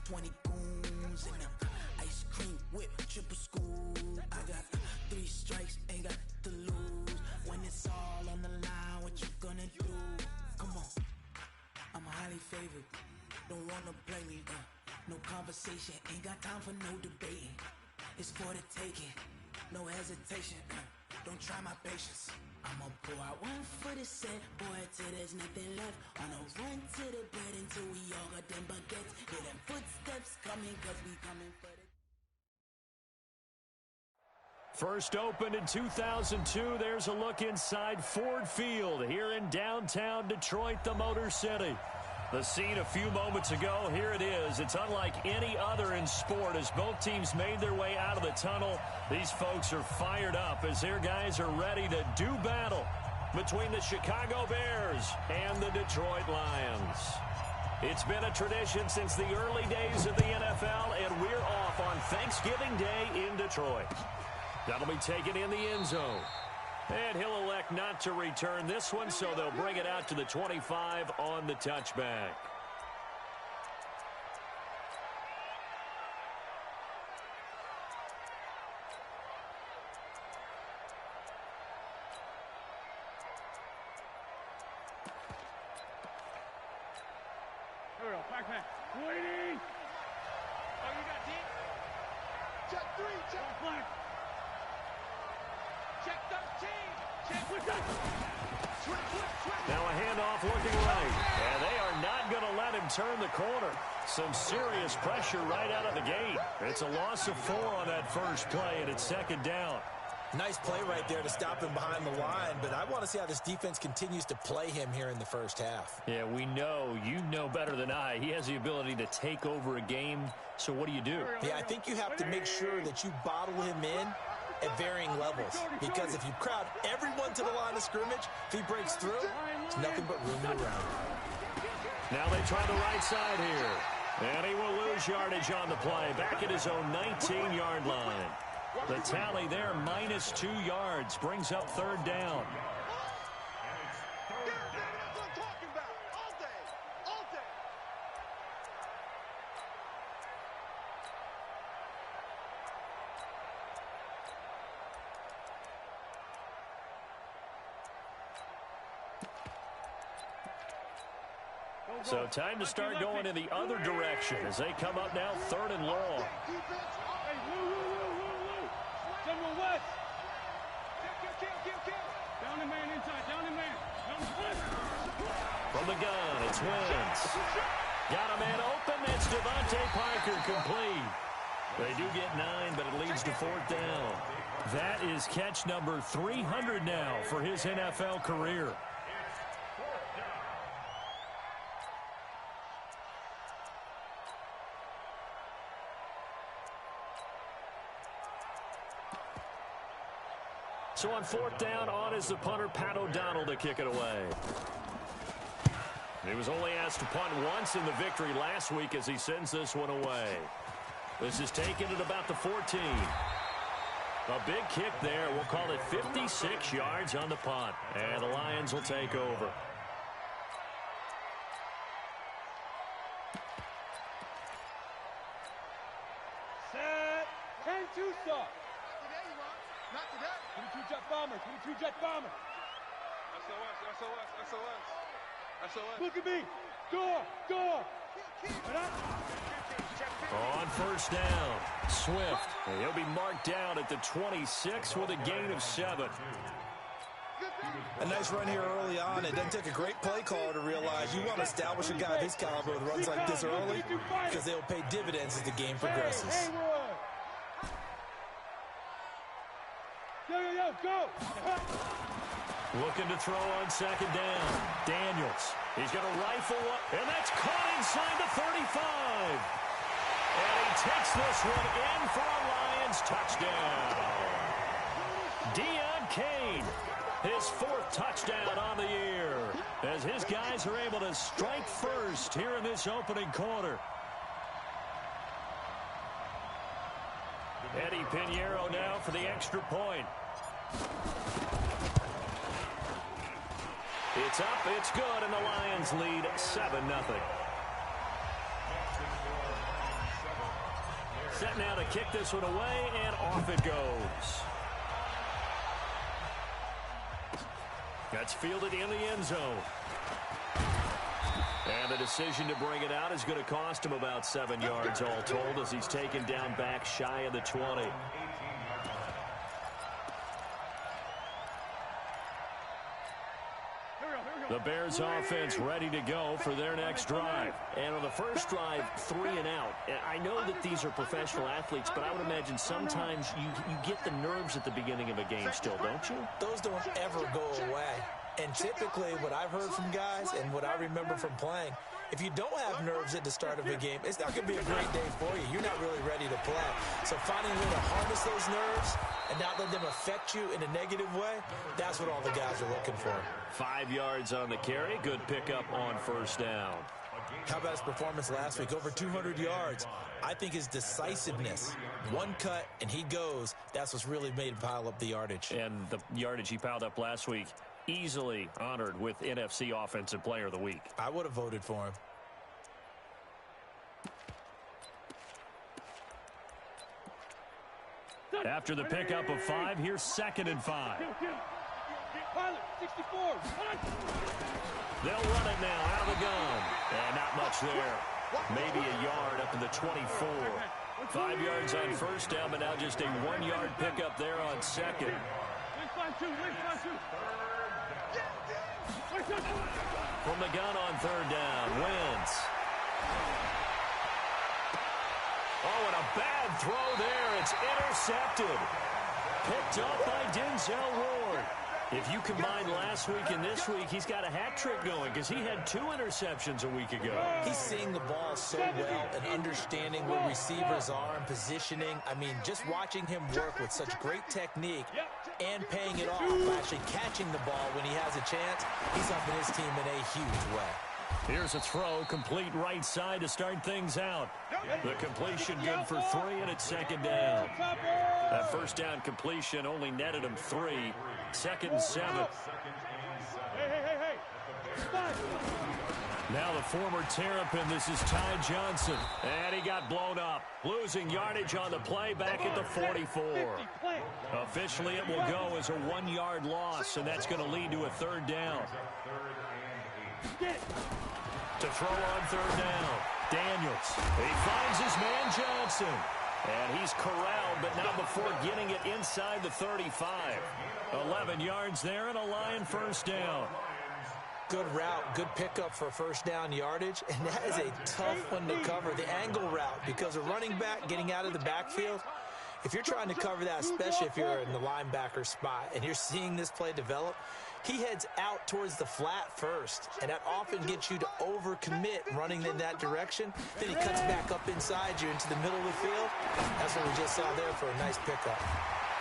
20 goons in the ice cream whip, triple scoop. I got 3 strikes, ain't got to lose. When it's all on the line, what you gonna do? Come on, I'm highly favored. Don't wanna play me, no conversation. Ain't got time for no debating. It's for the taking, no hesitation. Don't try my patience. I'ma pour out one for the set, boy, till there's nothing left. On a run to the bed until we all got them baguettes. Hear them footsteps coming, cause we coming for the... First opened in 2002, there's a look inside Ford Field here in downtown Detroit, the Motor City. The scene a few moments ago, here it is. It's unlike any other in sport as both teams made their way out of the tunnel. These folks are fired up as their guys are ready to do battle between the Chicago Bears and the Detroit Lions. It's been a tradition since the early days of the NFL, and we're off on Thanksgiving Day in Detroit. That'll be taken in the end zone. And he'll elect not to return this one, so they'll bring it out to the 25 on the touchback. Here we go, back. Waiting! Oh, you got deep? Check 3, check flag. Check 13. Check. Now a handoff looking right. And they are not going to let him turn the corner. Some serious pressure right out of the gate. It's a loss of 4 on that first play, and it's second down. Nice play right there to stop him behind the line, but I want to see how this defense continues to play him here in the first half. Yeah, we know. You know better than I. He has the ability to take over a game, so what do you do? Yeah, I think you have to make sure that you bottle him in at varying levels, because if you crowd everyone to the line of scrimmage, if he breaks through, there's nothing but room to run. Now they try the right side here, and he will lose yardage on the play, back at his own 19-yard line. The tally there, -2 yards, brings up third down. So time to start going in the other direction as they come up now third and long. Down the man inside, down the man. From the gun, it's Wentz. Got a man open, it's Devontae Parker complete. They do get 9, but it leads to fourth down. That is catch number 300 now for his NFL career. So on fourth down, on is the punter, Pat O'Donnell, to kick it away. He was only asked to punt once in the victory last week as he sends this one away. This is taken at about the 14. A big kick there. We'll call it 56 yards on the punt. And the Lions will take over. Set. 10-2 stop. Not today. 22 jet bomber. 22 jet bomber. SOS. Look at me. Door. On first down, Swift. And he'll be marked down at the 26 with a gain of 7. A nice run here early on. It doesn't take a great play caller to realize you want to establish a guy of his caliber with runs like this early because they'll pay dividends as the game progresses. Yo, go! Looking to throw on second down. Daniels. He's going to rifle up, and that's caught inside the 35. And he takes this one in for a Lions touchdown. Deon Cain, his 4th touchdown on the year, as his guys are able to strike first here in this opening quarter. Eddie Pinheiro now for the extra point. It's up, it's good, and the Lions lead 7-0. Set now to kick this one away, and off it goes. That's fielded in the end zone. And the decision to bring it out is going to cost him about 7 yards all told as he's taken down back shy of the 20. The Bears offense ready to go for their next drive. And on the first drive, 3 and out. I know that these are professional athletes, but I would imagine sometimes you get the nerves at the beginning of a game still, don't you? Those don't ever go away. And typically what I've heard from guys and what I remember from playing, if you don't have nerves at the start of a game, it's not going to be a great day for you. You're not really ready to play. So finding a way to harness those nerves and not let them affect you in a negative way, that's what all the guys are looking for. 5 yards on the carry. Good pickup on first down. How about his performance last week? Over 200 yards. I think his decisiveness, one cut and he goes, that's what's really made him pile up the yardage. And the yardage he piled up last week, easily honored with NFC Offensive Player of the Week. I would have voted for him. After the pickup of 5, here's 2nd and 5. They'll run it now out of the gun. And not much there. Maybe a yard up to the 24. 5 yards on first down, but now just a 1-yard pickup there on second. From the gun on third down, Wentz. Oh, and a bad throw there. It's intercepted. Picked up by Denzel Ward. If you combine last week and this week, he's got a hat trick going because he had 2 interceptions a week ago. He's seeing the ball so well and understanding where receivers are and positioning. I mean, just watching him work with such great technique and paying it off by actually catching the ball when he has a chance, he's helping his team in a huge way. Here's a throw, complete right side to start things out. The completion good for 3, and it's 2nd down. That first down completion only netted him 3. 2nd and 7. Now the former Terrapin, this is Ty Johnson. And he got blown up. Losing yardage on the play back at the 44. Officially, it will go as a 1-yard loss, and that's going to lead to a 3rd down. To throw on 3rd down, Daniels. He finds his man Johnson. And he's corralled, but not before getting it inside the 35. 11 yards there and a Lion first down. Good route, good pickup for first down yardage, and that is a tough one to cover, the angle route, because a running back getting out of the backfield, if you're trying to cover that, especially if you're in the linebacker spot and you're seeing this play develop, he heads out towards the flat first, and that often gets you to overcommit running in that direction. Then he cuts back up inside you into the middle of the field. That's what we just saw there for a nice pickup.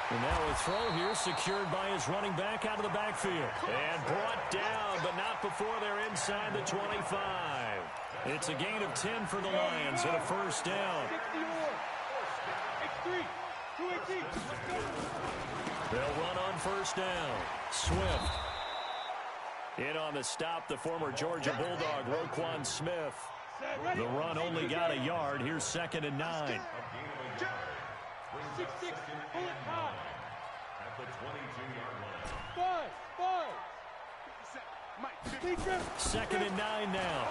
And now a throw here secured by his running back out of the backfield. And brought down, but not before they're inside the 25. It's a gain of 10 for the Lions and a first down. They'll run on first down. Swift. In on the stop, the former Georgia Bulldog, Roquan Smith. The run only got a yard. Here's 2nd and 9. 6-6, pull it high. At the 22-yard line. 5. 2nd and 9 now.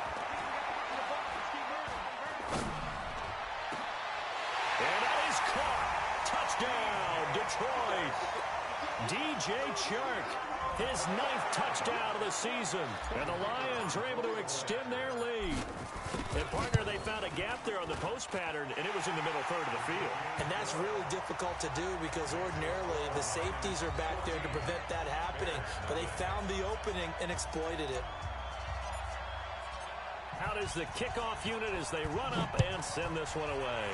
And that is caught. Touchdown, Detroit. DJ Chark, his 9th touchdown of the season. And the Lions are able to extend their lead. And, partner, they found a gap there on the post pattern, and it was in the middle third of the field. And that's really difficult to do because ordinarily the safeties are back there to prevent that happening. But they found the opening and exploited it. How does the kickoff unit as they run up and send this one away?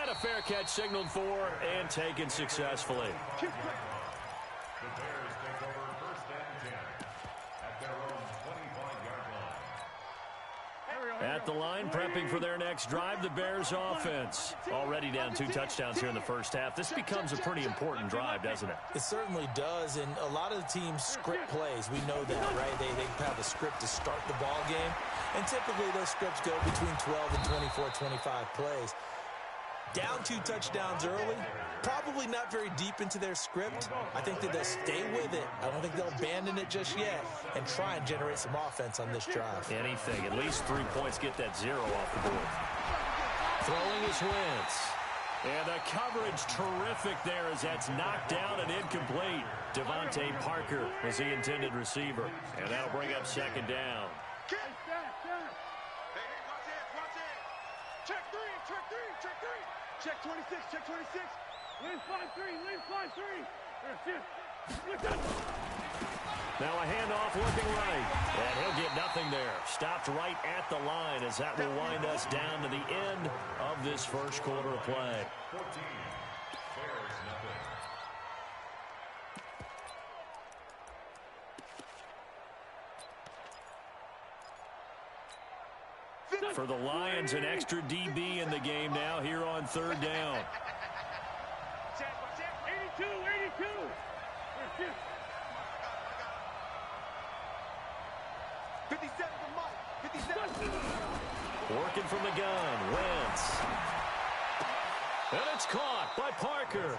And a fair catch signaled for and taken successfully. The Bears take over 1st and 10 at their own 25-yard line. at the line, prepping for their next drive, the Bears offense. Already down 2 touchdowns here in the first half. This becomes a pretty important drive, doesn't it? It certainly does, and a lot of the teams script plays. We know that, right? They have a script to start the ball game, and typically those scripts go between 12 and 24, 25 plays. Down 2 touchdowns early, probably not very deep into their script. I think that they'll stay with it. I don't think they'll abandon it just yet and try and generate some offense on this drive. Anything, at least 3 points, get that 0 off the board. Throwing is Wentz. And the coverage terrific there as that's knocked down and incomplete. Devontae Parker is the intended receiver. And that'll bring up second down. Check 3, check 3, check 3. Check 26, check 26. Lean 5-3, lean 5-3. Now a handoff looking right. And he'll get nothing there. Stopped right at the line as that will wind us down to the end of this first quarter of play. 14. Bears nothing. For the Lions, an extra DB in the game now here on third down. 82, 82. 57 to Mike. 57. Working from the gun, Wentz. And it's caught by Parker.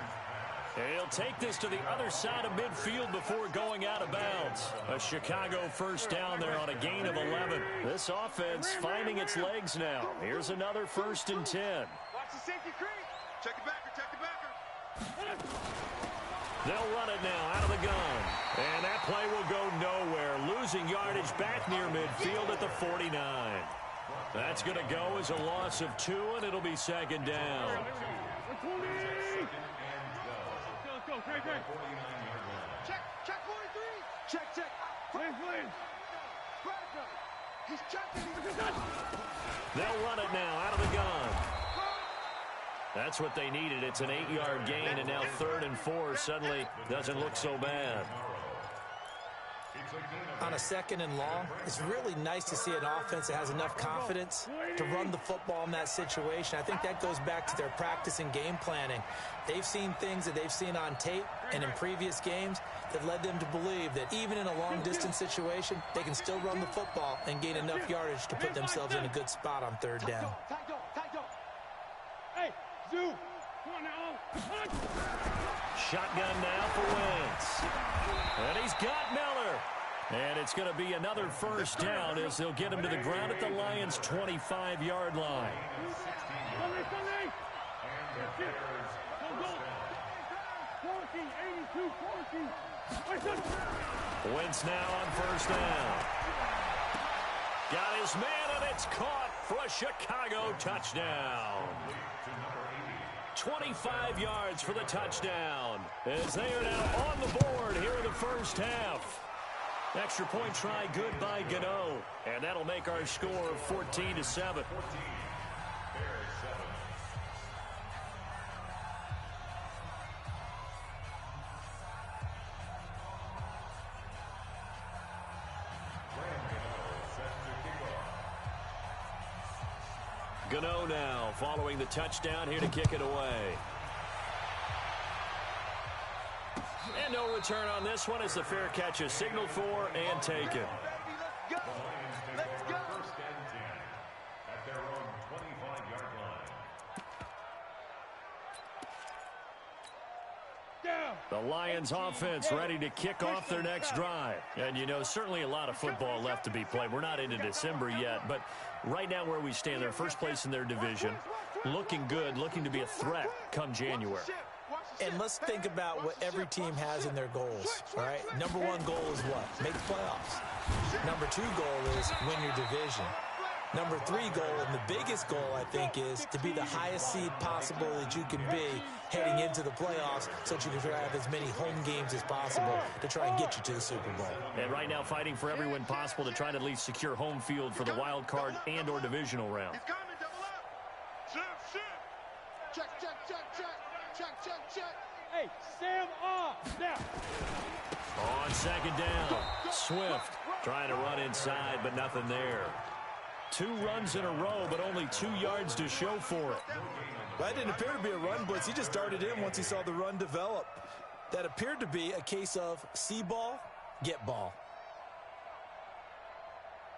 And he'll take this to the other side of midfield before going out of bounds. A Chicago first down there on a gain of 11. This offense finding its legs now. Here's another 1st and 10. Watch the safety creep. Check the backer, check the backer. They'll run it now out of the gun. And that play will go nowhere. Losing yardage back near midfield at the 49. That's going to go as a loss of 2, and it'll be second down. Check, check 43. Check, check. Please. He's checking. They'll run it now out of the gun. That's what they needed. It's an 8-yard gain, and now 3rd and 4 suddenly doesn't look so bad. On a 2nd and long, it's really nice to see an offense that has enough confidence to run the football in that situation. I think that goes back to their practice and game planning. They've seen things that they've seen on tape and in previous games that led them to believe that even in a long-distance situation, they can still run the football and gain enough yardage to put themselves in a good spot on 3rd down. Hey, Zoo, come on now. Shotgun now for Wentz. And he's got Miller. And it's going to be another 1st down as they'll get him to the ground at the Lions' 25-yard line. Wentz now on 1st down. Got his man, and it's caught for a Chicago touchdown. 25 yards for the touchdown as they are now on the board here in the first half. Extra point try good by Gano, and that'll make our score 14-7. Gano now following the touchdown here to kick it away. And no return on this one as the fair catch is signaled for and taken. The Lions offense ready to kick off their next drive. And, you know, certainly a lot of football left to be played. We're not into December yet, but right now where we stand, they're first place in their division. Looking good, looking to be a threat come January. And let's think about what every team has in their goals, all right? Number 1 goal is what? Make the playoffs. Number 2 goal is win your division. Number 3 goal, and the biggest goal, I think, is to be the highest seed possible that you can be heading into the playoffs so that you can have as many home games as possible to try and get you to the Super Bowl. And right now fighting for every win possible to try to at least secure home field for the wild card and or divisional round. He's coming, double up. Check, check, check, check. Check, check, check. Hey, Sam off. Now. On 2nd down, Swift trying to run inside, but nothing there. 2 runs in a row, but only 2 yards to show for it. That didn't appear to be a run blitz. He just darted in once he saw the run develop. That appeared to be a case of see ball, get ball.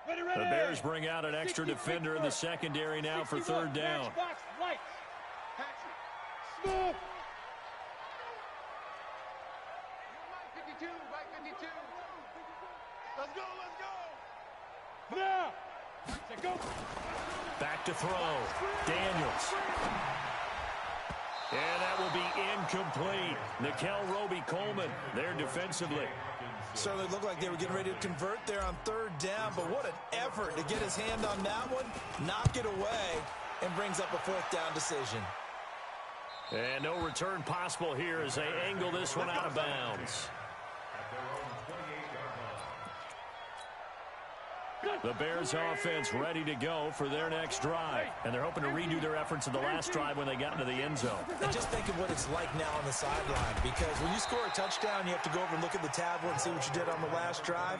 The Bears bring out an extra defender in the secondary now for 3rd down. Smooth. 52, right 52. Let's go, let's go. Now. Go. Back to throw. Daniels. And that will be incomplete. Nickel Roby-Coleman there defensively. Certainly looked like they were getting ready to convert there on 3rd down, but what an effort to get his hand on that one, knock it away, and brings up a 4th down decision. And no return possible here as they angle this one out of bounds. The Bears offense ready to go for their next drive. And they're hoping to redo their efforts in the last drive when they got into the end zone. And just think of what it's like now on the sideline, because when you score a touchdown, you have to go over and look at the tablet and see what you did on the last drive.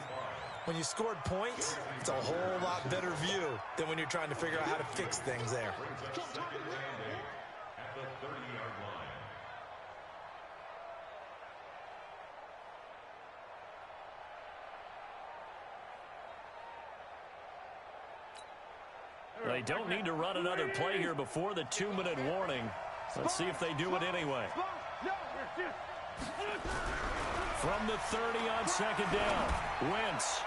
When you scored points, it's a whole lot better view than when you're trying to figure out how to fix things there. They don't need to run another play here before the 2-minute warning. Let's see if they do it anyway. From the 30 on 2nd down, Wentz.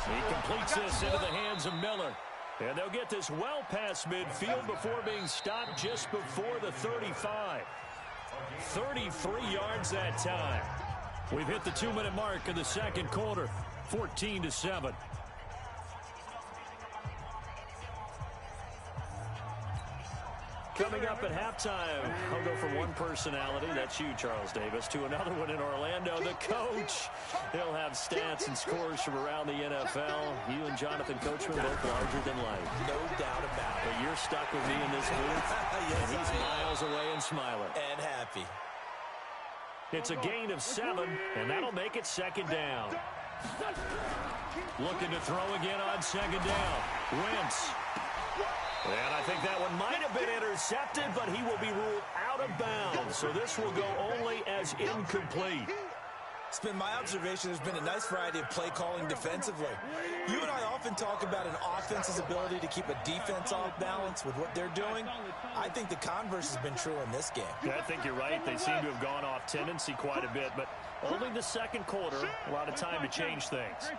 He completes this into the hands of Miller. And they'll get this well past midfield before being stopped just before the 35. 33 yards that time. We've hit the 2-minute mark in the 2nd quarter, 14-7. Coming up at halftime, I'll go from one personality, that's you, Charles Davis, to another one in Orlando, the coach. He'll have stats and scores from around the NFL. You and Jonathan Coachman both larger than life. No doubt about it. But you're stuck with me in this booth, yes, and he's miles away and smiling. And happy. It's a gain of 7, and that'll make it 2nd down. Looking to throw again on 2nd down. Wentz. And I think that one might have been intercepted, but he will be ruled out of bounds. So this will go only as incomplete. It's been my observation there's been a nice variety of play calling defensively. You and I often talk about an offense's ability to keep a defense off balance with what they're doing. I think the converse has been true in this game. Yeah, I think you're right. They seem to have gone off tendency quite a bit, but only the 2nd quarter, a lot of time to change things.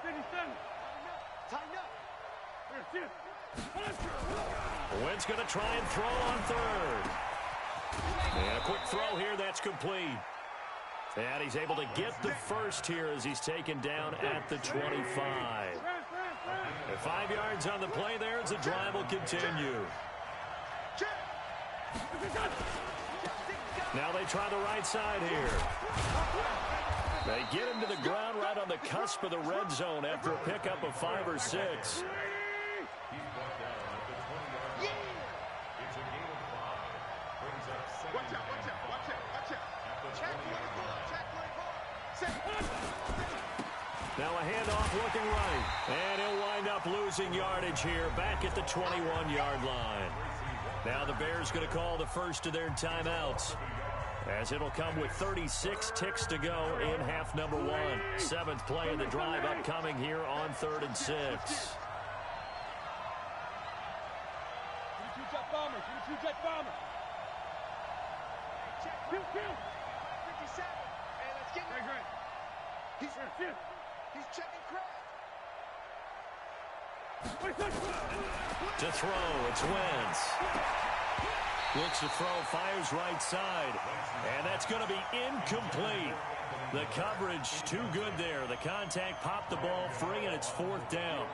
Wentz going to try and throw on 3rd. And a quick throw here, that's complete. And he's able to get the first here as he's taken down at the 25. And 5 yards on the play there as the drive will continue. Now they try the right side here. They get him to the ground right on the cusp of the red zone after a pickup of 5 or 6. Now a handoff looking right. And he'll wind up losing yardage here back at the 21-yard line. Now the Bears going to call the first of their timeouts, as it'll come with 36 ticks to go in half number 1. 7th play of the drive upcoming here on 3rd and 6. Jet bomber. Kill. 57. Hey, let's get it. Great. He's checking Craig. To throw, it's Wentz. Looks to throw, fires right side. And that's going to be incomplete. The coverage too good there. The contact popped the ball free, and it's 4th down.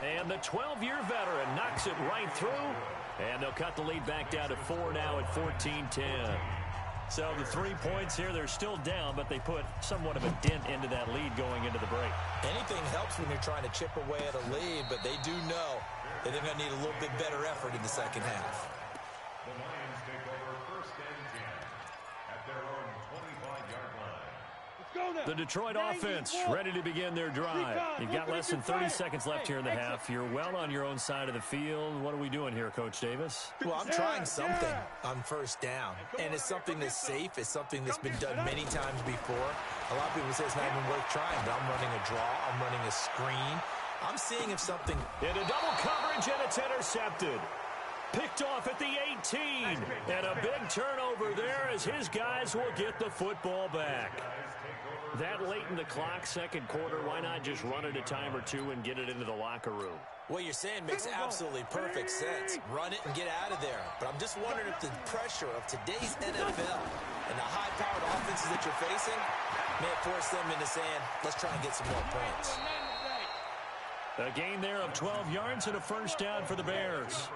And the 12-year veteran knocks it right through. And they'll cut the lead back down to 4 now at 14-10. So the 3 points here, they're still down, but they put somewhat of a dent into that lead going into the break. Anything helps when you're trying to chip away at a lead, but they do know that they're going to need a little bit better effort in the 2nd half. The Lions take over 1st and 10 at their own 25-yard line. Let's go now. The Detroit offense ready to begin their drive. You've got less than 30 seconds left here in the half. You're well on your own side of the field. What are we doing here, Coach Davis? Well, I'm trying something on first down, and it's something that's safe. It's something that's been done many times before. A lot of people say it's not even worth trying, but I'm running a draw. I'm running a screen. I'm seeing if something... Into double coverage, and it's intercepted. Picked off at the 18. And a big turnover there as his guys will get the football back. That late in the clock, second quarter, why not just run it a time or two and get it into the locker room? What you're saying makes absolutely perfect sense. Run it and get out of there. But I'm just wondering if the pressure of today's NFL and the high-powered offenses that you're facing may force them into saying, let's try and get some more points. A gain there of 12 yards and a first down for the Bears.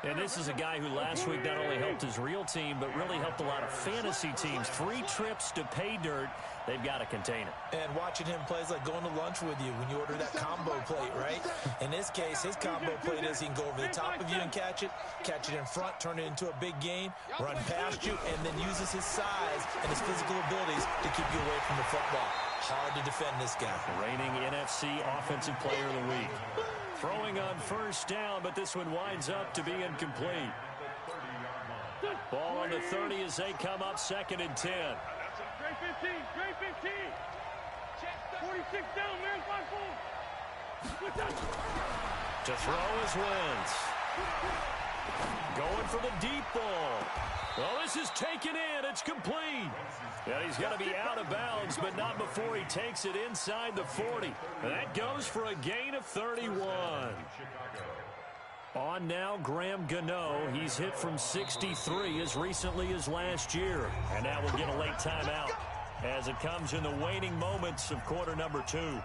And this is a guy who last week not only helped his real team, but really helped a lot of fantasy teams. 3 trips to pay dirt. They've got to contain it. And watching him play is like going to lunch with you when you order that combo plate, right? In this case, his combo plate is he can go over the top of you and catch it in front, turn it into a big gain, run past you, and then uses his size and his physical abilities to keep you away from the football. Hard to defend this guy. Reigning NFC Offensive Player of the Week. Throwing on first down, but this one winds up to be incomplete. Ball on the 30 as they come up second and 10. Great 15, great 15. 46 down, man, 5-4. To throw is Wentz. Going for the deep ball. Well, this is taken in. It's complete. And he's going to be out of bounds, but not before he takes it inside the 40. And that goes for a gain of 31. On now, Graham Gano. He's hit from 63 as recently as last year. And now we'll get a late timeout as it comes in the waning moments of quarter number 2.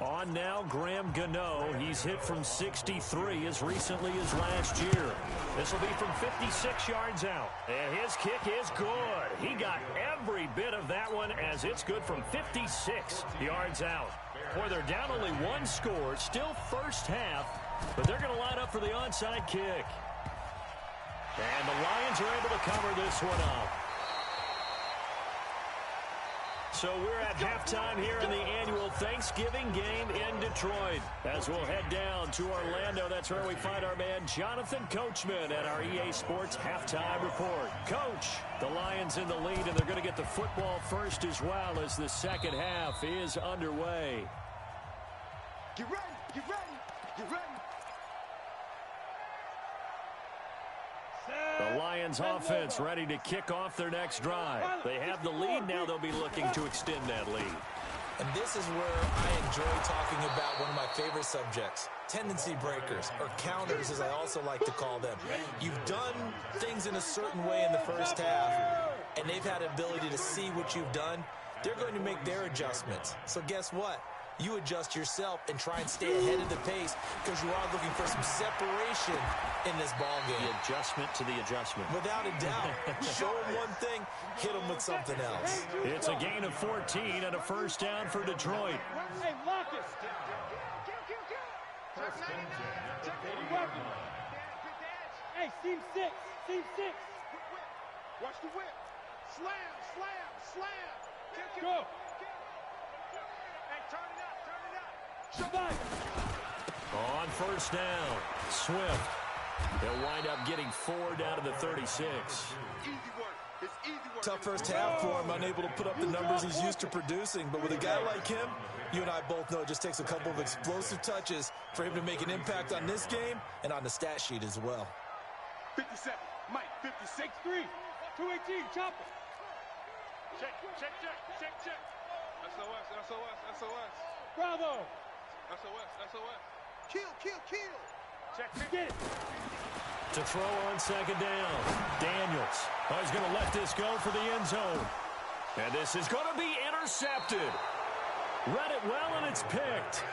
On now, Graham Gano. He's hit from 63 as recently as last year. This will be from 56 yards out. And his kick is good. He got every bit of that one as it's good from 56 yards out. Boy, they're down only 1 score. Still first half, but they're going to line up for the onside kick. And the Lions are able to cover this one up. So we're at halftime here in the annual Thanksgiving game in Detroit. As we'll head down to Orlando, that's where we find our man Jonathan Coachman at our EA Sports Halftime Report. Coach, the Lions in the lead, and they're going to get the football first as well as the second half is underway. Get ready, get ready, get ready. The Lions offense ready to kick off their next drive. They have the lead. Now they'll be looking to extend that lead. And this is where I enjoy talking about one of my favorite subjects, tendency breakers, or counters as I also like to call them. You've done things in a certain way in the first half, and they've had ability to see what you've done. They're going to make their adjustments. So guess what? You adjust yourself and try and stay ahead of the pace because you are looking for some separation in this ball game. The adjustment to the adjustment. Without a doubt. Show them one thing, hit them with something else. It's a gain of 14 and a first down for Detroit. Hey, lock it. Hey, seam 6. Seam 6. Watch the whip. Slam, slam, slam. Go. Turn it up, turn it up. Back. On first down, Swift. They'll wind up getting 4 down to the 36. Easy work. It's easy work. Tough first half for him, unable to put up the numbers he's used to producing. But with a guy like him, you and I both know it just takes a couple of explosive touches for him to make an impact on this game and on the stat sheet as well. 57, Mike, 56. 3, 218, chopper. Check, check, check, check, check. SOS, SOS, SOS. Bravo. SOS, SOS. Kill, kill, kill. Check, get it. To throw on second down, Daniels. Oh, he's going to let this go for the end zone. And this is going to be intercepted. Read it well, and it's picked.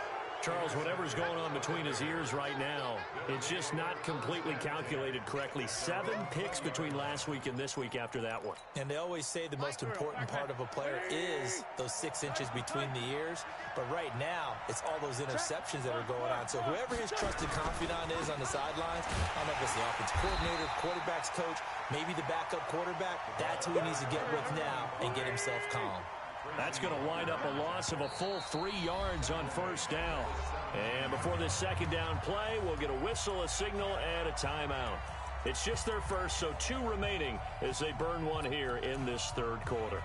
Charles, whatever's going on between his ears right now, it's just not completely calculated correctly. 7 picks between last week and this week after that one. And they always say the most important part of a player is those 6 inches between the ears. But right now, it's all those interceptions that are going on. So whoever his trusted confidant is on the sidelines, I don't know if it's the offensive coordinator, quarterback's coach, maybe the backup quarterback, that's who he needs to get with now and get himself calm. That's going to wind up a loss of a full 3 yards on first down. And before this second down play, we'll get a whistle, a signal, and a timeout. It's just their first, so 2 remaining as they burn one here in this third quarter.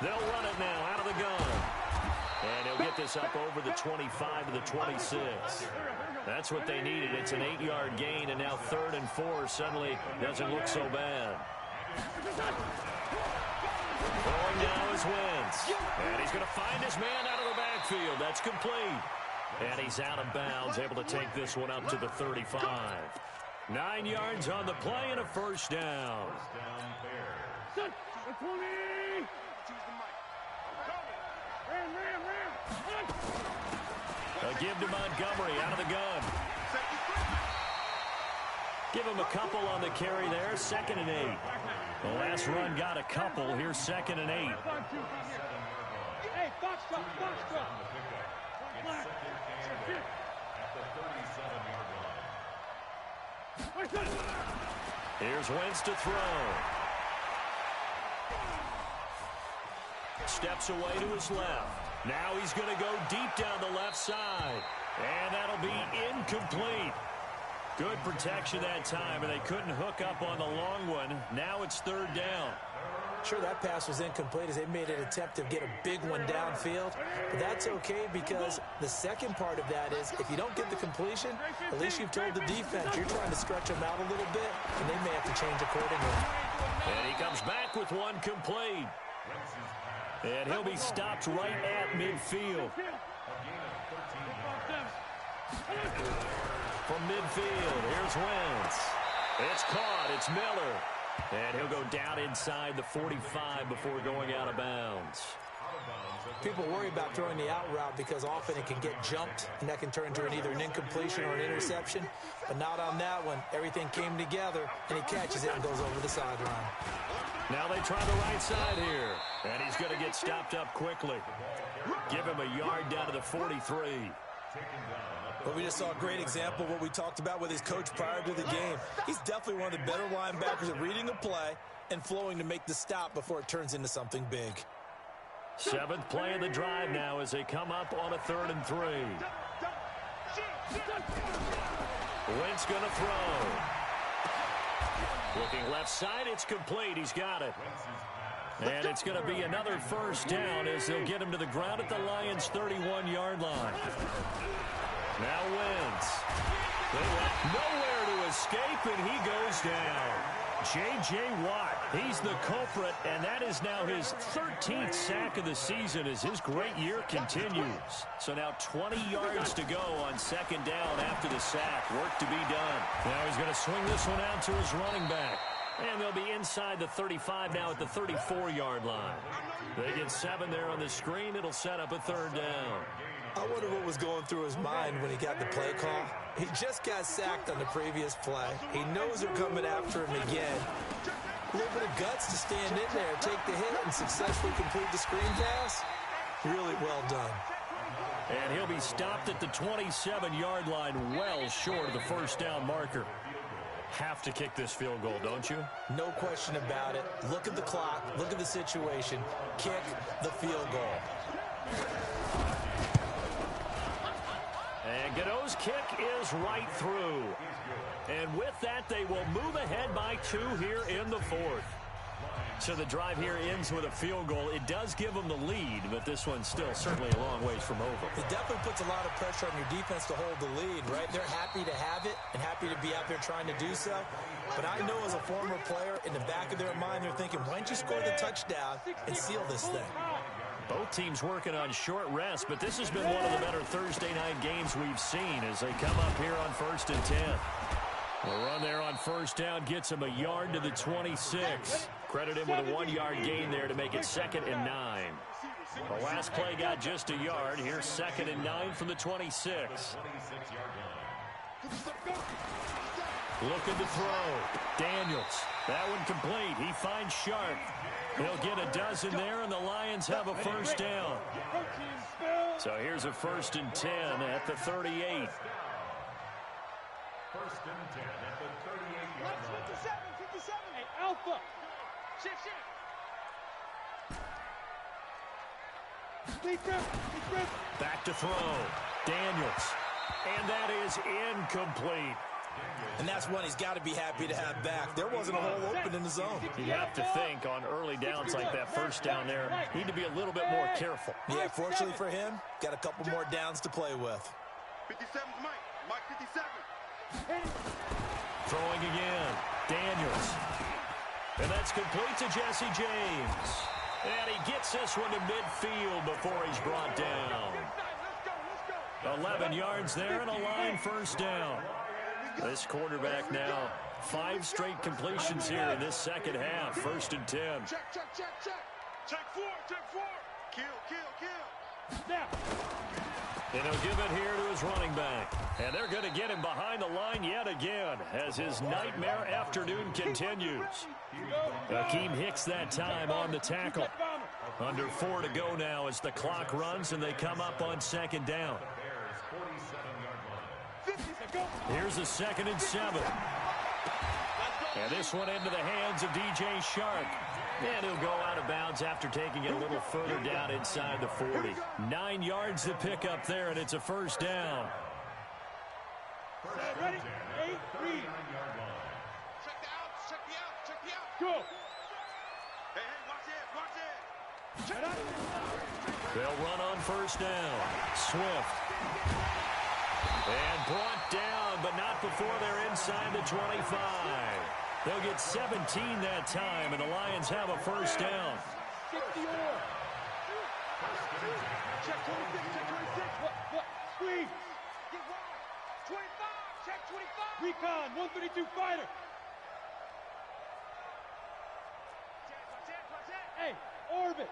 They'll run it now out of the gun. And he'll get this up over the 25 to the 26. That's what they needed. It's an 8-yard gain, and now 3rd and 4 suddenly doesn't look so bad. Throwing now is Wentz. And he's going to find his man out of the backfield. That's complete. And he's out of bounds, able to take this one up to the 35. 9 yards on the play and a first down. A give to Montgomery out of the gun. Give him a couple on the carry there. 2nd and 8. The last run got a couple. Here's 2nd and 8. Here's Wentz to throw. Steps away to his left. Now he's going to go deep down the left side. And that'll be incomplete. Good protection that time, and they couldn't hook up on the long one. Now it's 3rd down. Sure, that pass was incomplete as they made an attempt to get a big one downfield. But that's okay because the second part of that is if you don't get the completion, at least you've told the defense you're trying to stretch them out a little bit, and they may have to change accordingly. And he comes back with one complete. And he'll be stopped right at midfield. From midfield, here's Wentz. It's caught. It's Miller. And he'll go down inside the 45 before going out of bounds. People worry about throwing the out route because often it can get jumped, and that can turn into either an incompletion or an interception. But not on that one. Everything came together, and he catches it and goes over the sideline. Now they try the right side here. And he's going to get stopped up quickly. Give him a yard down to the 43. But we just saw a great example of what we talked about with his coach prior to the game. He's definitely one of the better linebackers at reading the play and flowing to make the stop before it turns into something big. 7th play of the drive now as they come up on a 3rd and 3. Wentz going to throw. Looking left side, it's complete. He's got it. And it's going to be another first down as they'll get him to the ground at the Lions' 31-yard line. Now Wentz. They left nowhere to escape, and he goes down. J.J. Watt, he's the culprit, and that is now his 13th sack of the season as his great year continues. So now 20 yards to go on 2nd down after the sack. Work to be done. Now he's going to swing this one out to his running back. And they'll be inside the 35 now at the 34-yard line. They get 7 there on the screen. It'll set up a 3rd down. I wonder what was going through his mind when he got the play call. He just got sacked on the previous play. He knows they're coming after him again. A little bit of guts to stand in there, take the hit, and successfully complete the screen pass. Really well done. And he'll be stopped at the 27-yard line, well short of the first down marker. Have to kick this field goal, don't you? No question about it. Look at the clock. Look at the situation. Kick the field goal. And Godot's kick is right through. And with that, they will move ahead by 2 here in the 4th. So the drive here ends with a field goal. It does give them the lead, but this one's still certainly a long ways from over. It definitely puts a lot of pressure on your defense to hold the lead, right? They're happy to have it and happy to be out there trying to do so. But I know as a former player, in the back of their mind, they're thinking, why don't you score the touchdown and seal this thing? Both teams working on short rest, but this has been one of the better Thursday night games we've seen as they come up here on 1st and 10. The run there on first down gets him a yard to the 26. Credit him with a 1-yard gain there to make it 2nd and 9. The last play got just a yard. Here's 2nd and 9 from the 26. Looking to throw. Daniels. That one complete. He finds Sharp. He'll get a dozen there, and the Lions have a first down. So here's a 1st and 10 at the 38. 1st and 10 at the 38-yard line. 57. Hey, Alpha. Shift. Back to throw. Daniels. And that is incomplete. And that's one he's got to be happy to have back. There wasn't a hole open in the zone. You have to think on early downs like that first down there, need to be a little bit more careful. Yeah, fortunately for him, got a couple more downs to play with. 57's Mike 57. Throwing again. Daniels. And that's complete to Jesse James. And he gets this one to midfield before he's brought down. 11 yards there and a line first down. This quarterback now, 5 straight completions here in this second half. 1st and 10. Check. Check 4. Kill. Now. And he'll give it here to his running back. And they're going to get him behind the line yet again as his nightmare afternoon continues. Akeem Hicks that time on the tackle. Under 4 to go now as the clock runs and they come up on 2nd down. Here's a 2nd and 7. And this one into the hands of DJ Shark. And he'll go out of bounds after taking it a little further down inside the 40. 9 yards to pick up there, and it's a first down. Ready? 8, 3. Check the outs. Go. Hey, watch it. Shut up. They'll run on first down. Swift. And brought down, but not before they're inside the 25. They'll get 17 that time, and the Lions have a first down. Get the oar. Check 26. What? Squeeze. Get wide. 25. Check 25. Recon, 132 fighter. Hey, orbit.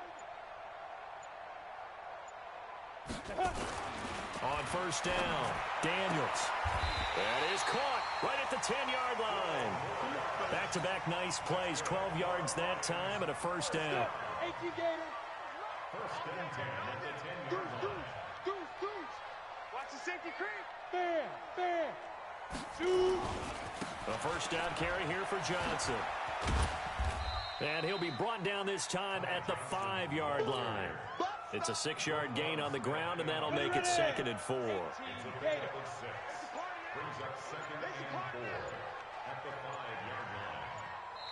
On first down, Daniels. That is caught right at the 10-yard line. Back-to-back nice plays, 12 yards that time and a first down. 18 Gator. 1st and 10 at the 10-yard line. Goose. Watch the safety creep. Fair. Shoot. A first down carry here for Johnson. And he'll be brought down this time at the 5-yard line. It's a 6-yard gain on the ground, and that'll make it 2nd and 4. Brings up 2nd and 4 at the 5-yard line.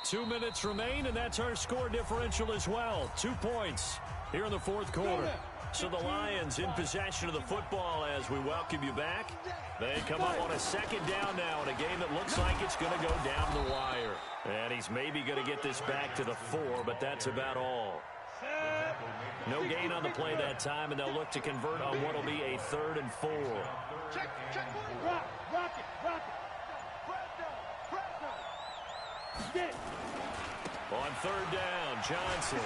2 minutes remain, and that's our score differential as well. 2 points here in the 4th quarter. So the Lions in possession of the football as we welcome you back. They come up on a 2nd down now in a game that looks like it's going to go down the wire. And he's maybe going to get this back to the 4, but that's about all. No gain on the play that time, and they'll look to convert on what will be a 3rd and 4. Check. Rock it. Get it. On 3rd down, Johnson.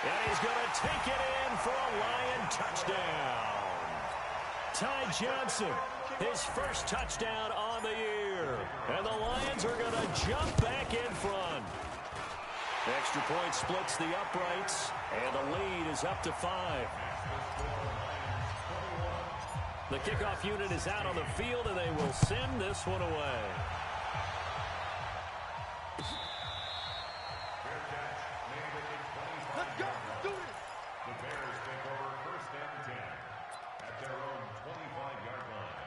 And he's going to take it in for a Lion touchdown. Ty Johnson, his first touchdown on the year. And the Lions are going to jump back in front. Extra point splits the uprights, and the lead is up to 5. The kickoff unit is out on the field, and they will send this one away. Let's go. Do it. The Bears take over 1st and 10 at their own 25-yard line.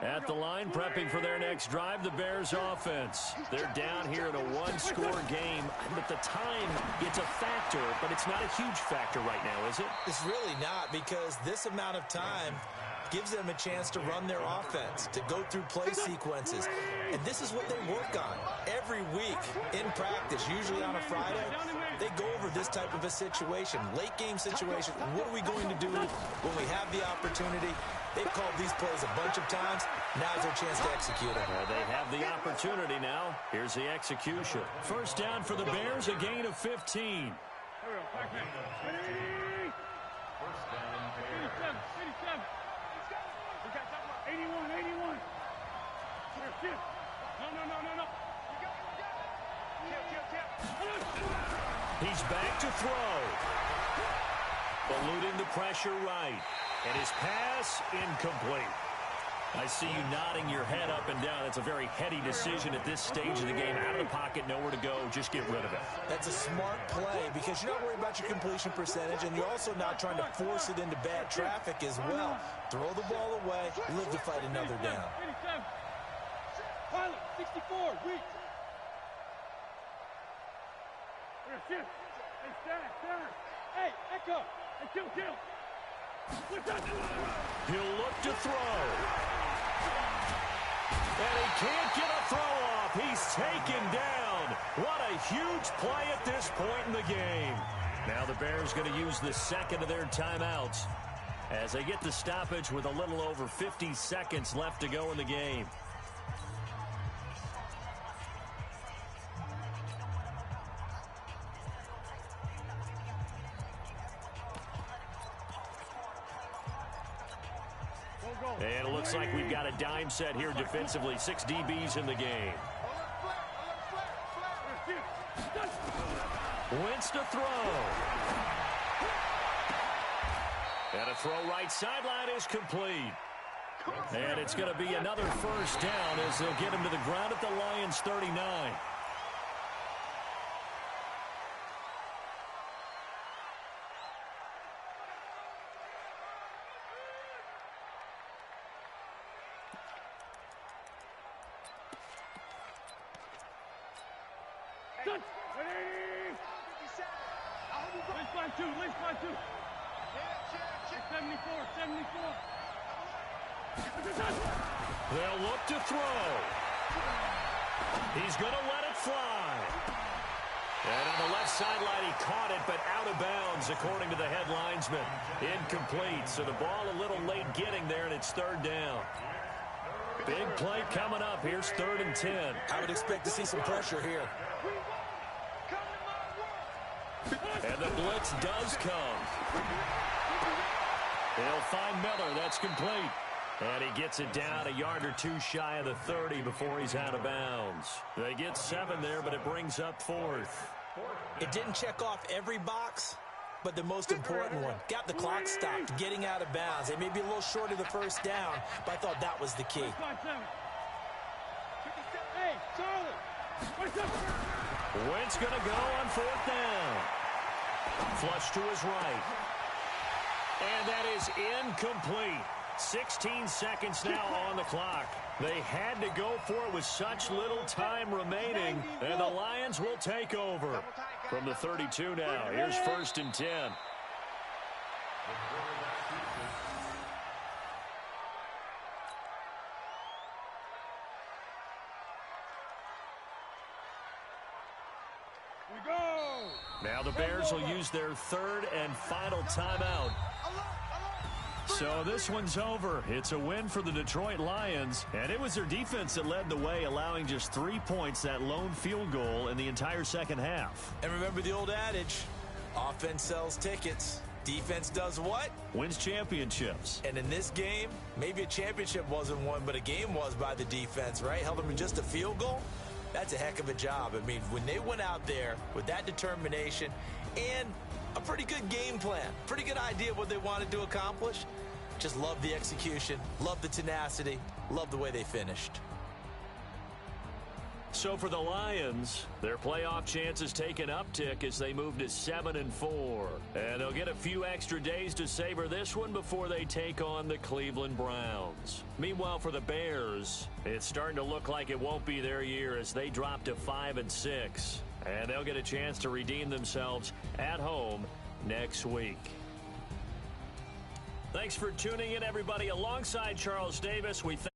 At the line, prepping for their next drive, the Bears offense. They're down here in a 1-score game, but the time, it's a factor, but it's not a huge factor right now, is it? It's really not, because this amount of time, gives them a chance to run their offense, to go through play sequences. And this is what they work on every week in practice, usually on a Friday. They go over this type of a situation, late game situation. What are we going to do when we have the opportunity? They've called these plays a bunch of times. Now's their chance to execute them. They have the opportunity now. Here's the execution. First down for the Bears, a gain of 15. First down, Bears. 87. We got 81. Here. No. He's back to throw. Eluding the pressure right. And his pass incomplete. I see you nodding your head up and down. It's a very heady decision at this stage of the game. Out of the pocket, nowhere to go. Just get rid of it. That's a smart play because you're not worried about your completion percentage, and you're also not trying to force it into bad traffic as well. Throw the ball away, live to fight another down. 87. Pilot, 64, weak. Here. Hey, Stack. Hey, Echo. Hey, kill. He'll look to throw. And he can't get a throw off. He's taken down. What a huge play at this point in the game. Now the Bears going to use the second of their timeouts as they get the stoppage with a little over 50 seconds left to go in the game. And it looks like we've got a dime set here defensively. 6 DBs in the game. Wentz to throw. And a throw right sideline is complete. And it's going to be another first down as they'll get him to the ground at the Lions 39. Lynch by two. 74. They'll look to throw. He's going to let it fly. And on the left sideline, he caught it, but out of bounds, according to the head linesman. Incomplete, so the ball a little late getting there, and it's third down. Big play coming up. Here's 3rd and 10. I would expect to see some pressure here. And the blitz does come. They'll find Miller. That's complete. And he gets it down a yard or two shy of the 30 before he's out of bounds. They get 7 there, but it brings up 4th. It didn't check off every box, but the most important one. Got the clock stopped, getting out of bounds. They may be a little short of the first down, but I thought that was the key. Hey, Charlie. Wentz going to go on 4th down. Flush to his right. And that is incomplete. 16 seconds now on the clock. They had to go for it with such little time remaining. And the Lions will take over from the 32 now. Here's 1st and 10. Now the Bears will use their 3rd and final timeout. So this one's over. It's a win for the Detroit Lions, and it was their defense that led the way, allowing just 3 points, that lone field goal in the entire second half. And remember the old adage, offense sells tickets. Defense does what? Wins championships. And in this game, maybe a championship wasn't won, but a game was by the defense, right? Held them to just a field goal. That's a heck of a job. I mean, when they went out there with that determination and a pretty good game plan, pretty good idea of what they wanted to accomplish, just love the execution, love the tenacity, love the way they finished. So for the Lions, their playoff chances take an uptick as they move to 7-4. And they'll get a few extra days to savor this one before they take on the Cleveland Browns. Meanwhile, for the Bears, it's starting to look like it won't be their year as they drop to 5-6. And they'll get a chance to redeem themselves at home next week. Thanks for tuning in, everybody. Alongside Charles Davis, we thank